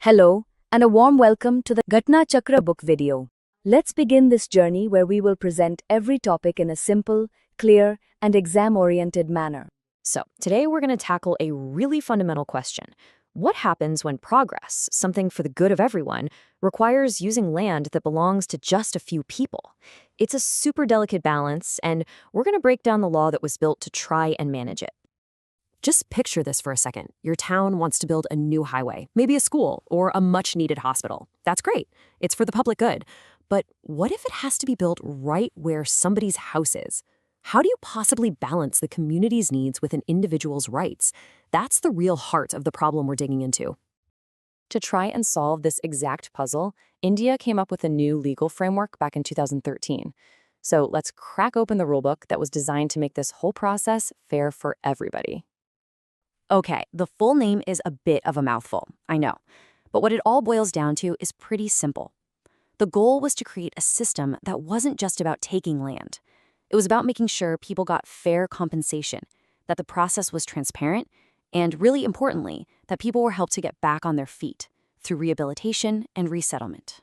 Hello, and a warm welcome to the Ghatna Chakra book video. Let's begin this journey where we will present every topic in a simple, clear, and exam-oriented manner. So, today we're going to tackle a really fundamental question. What happens when progress, something for the good of everyone, requires using land that belongs to just a few people? It's a super delicate balance, and we're going to break down the law that was built to try and manage it. Just picture this for a second. Your town wants to build a new highway, maybe a school or a much-needed hospital. That's great. It's for the public good. But what if it has to be built right where somebody's house is? How do you possibly balance the community's needs with an individual's rights? That's the real heart of the problem we're digging into. To try and solve this exact puzzle, India came up with a new legal framework back in 2013. So let's crack open the rulebook that was designed to make this whole process fair for everybody. Okay, the full name is a bit of a mouthful, I know. But what it all boils down to is pretty simple. The goal was to create a system that wasn't just about taking land. It was about making sure people got fair compensation, that the process was transparent, and really importantly, that people were helped to get back on their feet through rehabilitation and resettlement.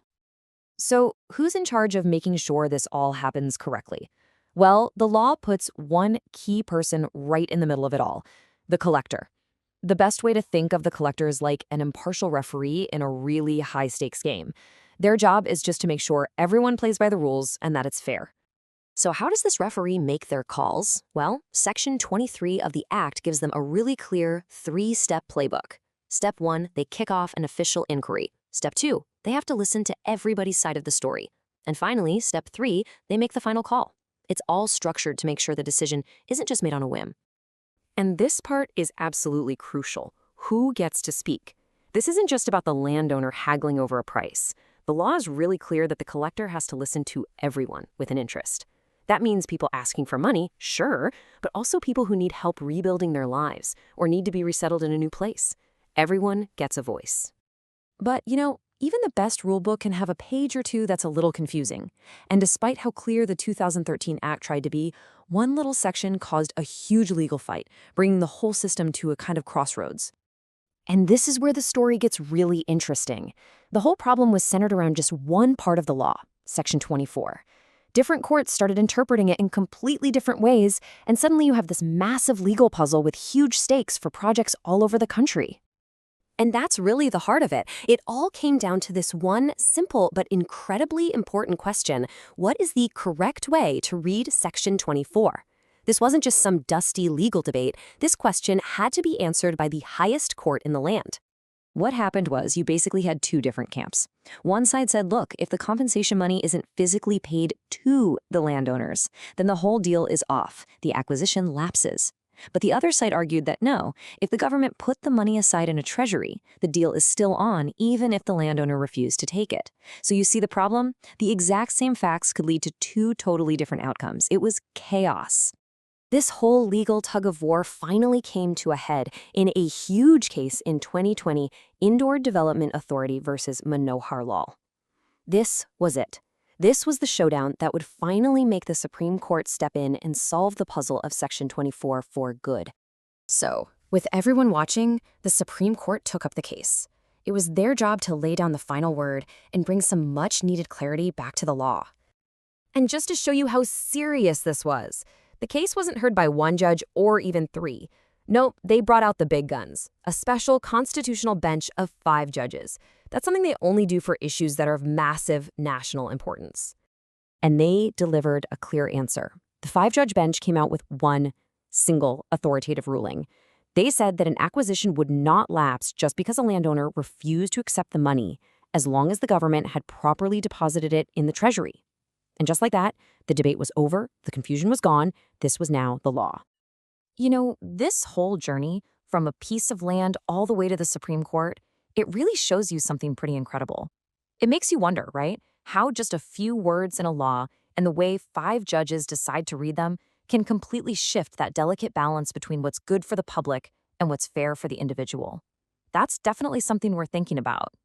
So, who's in charge of making sure this all happens correctly? Well, the law puts one key person right in the middle of it all, the collector. The best way to think of the collector is like an impartial referee in a really high-stakes game. Their job is just to make sure everyone plays by the rules and that it's fair. So how does this referee make their calls? Well, Section 23 of the Act gives them a really clear three-step playbook. Step 1, they kick off an official inquiry. Step 2, they have to listen to everybody's side of the story. And finally, Step 3, they make the final call. It's all structured to make sure the decision isn't just made on a whim. And this part is absolutely crucial. Who gets to speak? This isn't just about the landowner haggling over a price. The law is really clear that the collector has to listen to everyone with an interest. That means people asking for money, sure, but also people who need help rebuilding their lives or need to be resettled in a new place. Everyone gets a voice. But, even the best rulebook can have a page or two that's a little confusing. And despite how clear the 2013 Act tried to be, one little section caused a huge legal fight, bringing the whole system to a kind of crossroads. And this is where the story gets really interesting. The whole problem was centered around just one part of the law, Section 24. Different courts started interpreting it in completely different ways, and suddenly you have this massive legal puzzle with huge stakes for projects all over the country. And that's really the heart of it. It all came down to this one simple but incredibly important question: what is the correct way to read Section 24? This wasn't just some dusty legal debate. This question had to be answered by the highest court in the land. What happened was you basically had two different camps. One side said, look, if the compensation money isn't physically paid to the landowners, then the whole deal is off. The acquisition lapses. But the other side argued that no, if the government put the money aside in a treasury, the deal is still on even if the landowner refused to take it. So you see the problem? The exact same facts could lead to two totally different outcomes. It was chaos. This whole legal tug-of-war finally came to a head in a huge case in 2020, Indoor Development Authority versus Manohar Lal. This was it. This was the showdown that would finally make the Supreme Court step in and solve the puzzle of Section 24 for good. So, with everyone watching, the Supreme Court took up the case. It was their job to lay down the final word and bring some much-needed clarity back to the law. And just to show you how serious this was, the case wasn't heard by one judge or even three. Nope, they brought out the big guns, a special constitutional bench of 5 judges. That's something they only do for issues that are of massive national importance. And they delivered a clear answer. The 5-judge bench came out with one single authoritative ruling. They said that an acquisition would not lapse just because a landowner refused to accept the money, as long as the government had properly deposited it in the treasury. And just like that, the debate was over, the confusion was gone, this was now the law. This whole journey, from a piece of land all the way to the Supreme Court, it really shows you something pretty incredible. It makes you wonder, right? How just a few words in a law and the way 5 judges decide to read them can completely shift that delicate balance between what's good for the public and what's fair for the individual. That's definitely something we're thinking about.